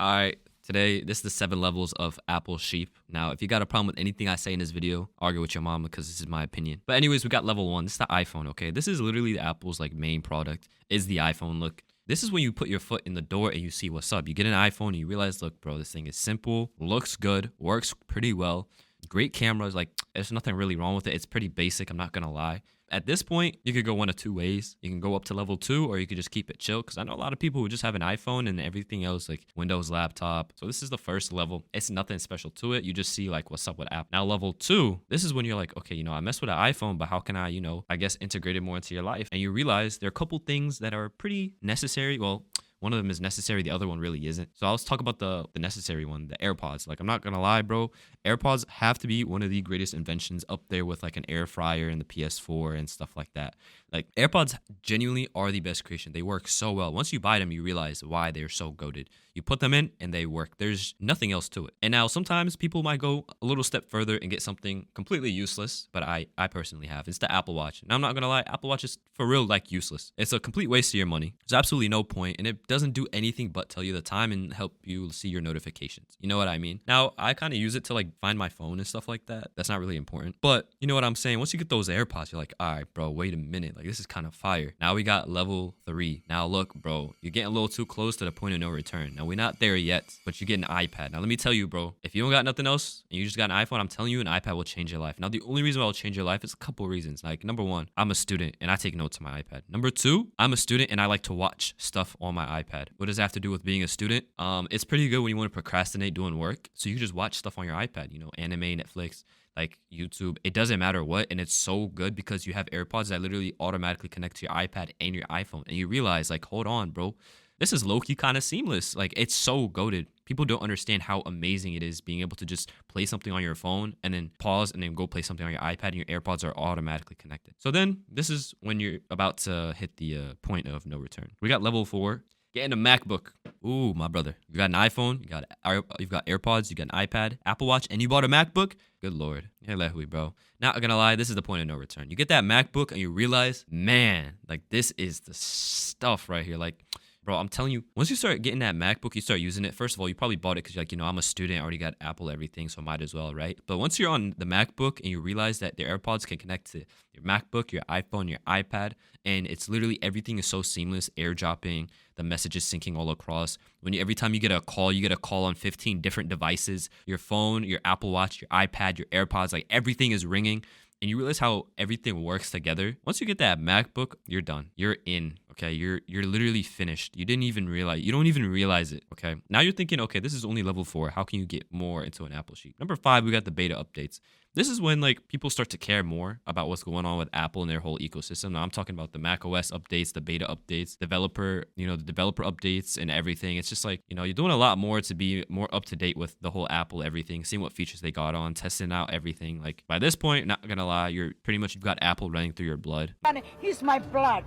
Alright, today, this is the 7 levels of Apple sheep. Now, if you got a problem with anything I say in this video, argue with your mom because this is my opinion. But anyways, we got level 1. This is the iPhone, okay? This is literally Apple's like main product, is the iPhone. Look, this is when you put your foot in the door and you see what's up. You get an iPhone and you realize, look, bro, this thing is simple, looks good, works pretty well. Great cameras, like, there's nothing really wrong with it. It's pretty basic, I'm not gonna lie. At this point, you could go one of two ways. You can go up to level 2, or you could just keep it chill. Because I know a lot of people who just have an iPhone and everything else, like Windows laptop. So this is the first level. It's nothing special to it. You just see like what's up with Apple. Now level 2, this is when you're like, okay, I mess with an iPhone, but how can I, I guess integrate it more into your life? And you realize there are a couple things that are pretty necessary. Well, one of them is necessary. The other one really isn't. So I'll talk about the necessary one, the AirPods. Like, I'm not going to lie, bro. AirPods have to be one of the greatest inventions, up there with like an air fryer and the PS4 and stuff like that. Like, AirPods genuinely are the best creation. They work so well. Once you buy them, you realize why they're so goated. You put them in and they work. There's nothing else to it. And now sometimes people might go a little step further and get something completely useless, but I personally have. It's the Apple Watch. Now, I'm not going to lie, Apple Watch is for real like useless. It's a complete waste of your money. There's absolutely no point, and it doesn't do anything but tell you the time and help you see your notifications. You know what I mean? Now, I kind of use it to like find my phone and stuff like that. That's not really important. But you know what I'm saying? Once you get those AirPods, you're like, all right, bro, wait a minute. Like, this is kind of fire. Now we got level 3. Now look, bro, you're getting a little too close to the point of no return. Now, we're not there yet, but you get an iPad. Now, let me tell you, bro, if you don't got nothing else and you just got an iPhone, I'm telling you, an iPad will change your life. Now, the only reason why it'll change your life is a couple reasons. Like, number 1, I'm a student and I take notes on my iPad. Number 2, I'm a student and I like to watch stuff on my iPad. What does that have to do with being a student? It's pretty good when you want to procrastinate doing work. So you can just watch stuff on your iPad, anime, Netflix, like YouTube. It doesn't matter what. And it's so good because you have AirPods that literally automatically connect to your iPad and your iPhone. And you realize, like, hold on, bro. This is low-key kind of seamless. Like, it's so goated. People don't understand how amazing it is being able to just play something on your phone and then pause and then go play something on your iPad, and your AirPods are automatically connected. So then this is when you're about to hit the point of no return. We got level 4. Getting a MacBook. Ooh, my brother. You got an iPhone, you've got AirPods, you got an iPad, Apple Watch, and you bought a MacBook? Good Lord. Lehui, bro. Not gonna lie, this is the point of no return. You get that MacBook and you realize, man, like, this is the stuff right here. Like, bro, I'm telling you, once you start getting that MacBook, you start using it. First of all, you probably bought it because you're like, I'm a student, I already got Apple everything, so I might as well, right? But once you're on the MacBook and you realize that the AirPods can connect to your MacBook, your iPhone, your iPad, and it's literally everything is so seamless, airdropping, the messages syncing all across. Every time you get a call on 15 different devices, your phone, your Apple Watch, your iPad, your AirPods, like, everything is ringing. And you realize how everything works together. Once you get that MacBook, you're done. You're in, okay? You're literally finished. You don't even realize it, okay? Now you're thinking, okay, this is only level 4. How can you get more into an Apple sheet? Number 5, we got the beta updates. This is when, like, people start to care more about what's going on with Apple and their whole ecosystem. Now I'm talking about the Mac OS updates, the beta updates, the developer updates and everything. It's just like, you're doing a lot more to be more up to date with the whole Apple everything, seeing what features they got on, testing out everything. Like, by this point, not gonna lie, you've got Apple running through your blood. He's my blood.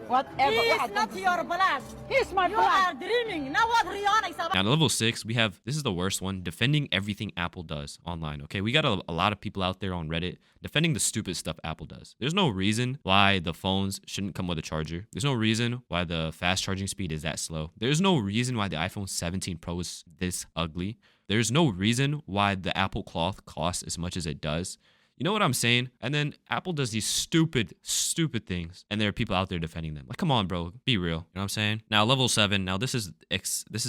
Whatever. He is not your blood. He's my You blood. are dreaming. Now what Rihanna is about? Now, level 6, we have, this is the worst one, defending everything Apple does online, okay? We got a lot of people out there on Reddit defending the stupid stuff Apple does. There's no reason why the phones shouldn't come with a charger. There's no reason why the fast charging speed is that slow. There's no reason why the iPhone 17 Pro is this ugly. There's no reason why the Apple Cloth costs as much as it does. You know what I'm saying? And then Apple does these stupid things, and there are people out there defending them. Like, come on, bro, be real. You know what I'm saying? Now, level 7. Now, this is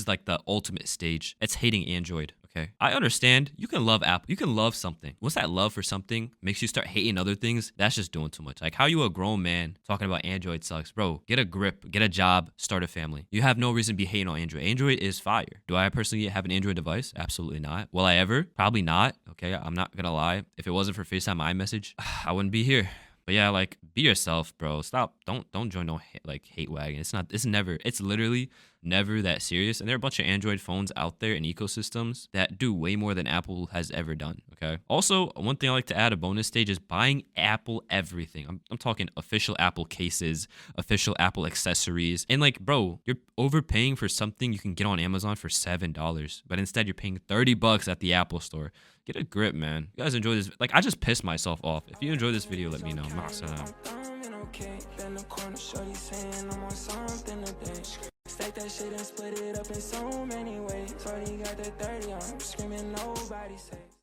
like the ultimate stage. It's hating Android. Okay, I understand. You can love Apple. You can love something. Once that love for something makes you start hating other things, that's just doing too much. Like, how you a grown man talking about Android sucks, bro? Get a grip, get a job, start a family. You have no reason to be hating on Android. Android is fire. Do I personally have an Android device? Absolutely not. Will I ever? Probably not. Okay, I'm not gonna lie. If it wasn't for FaceTime iMessage, I wouldn't be here. But yeah, like, be yourself, bro. Stop. Don't join no hate wagon. It's literally never that serious. And there are a bunch of Android phones out there and ecosystems that do way more than Apple has ever done. Okay. Also, one thing I like to add, a bonus stage, is buying Apple everything. I'm talking official Apple cases, official Apple accessories. And like, bro, you're overpaying for something you can get on Amazon for $7, but instead you're paying $30 at the Apple store. Get a grip, man. You guys enjoy this. Like, I just pissed myself off. If you enjoyed this video, let me know. Masalam. okay. In the corner, shorty saying I'm on something today. Stack that shit and split it up in so many ways. Shorty got that 30 on, screaming nobody safe.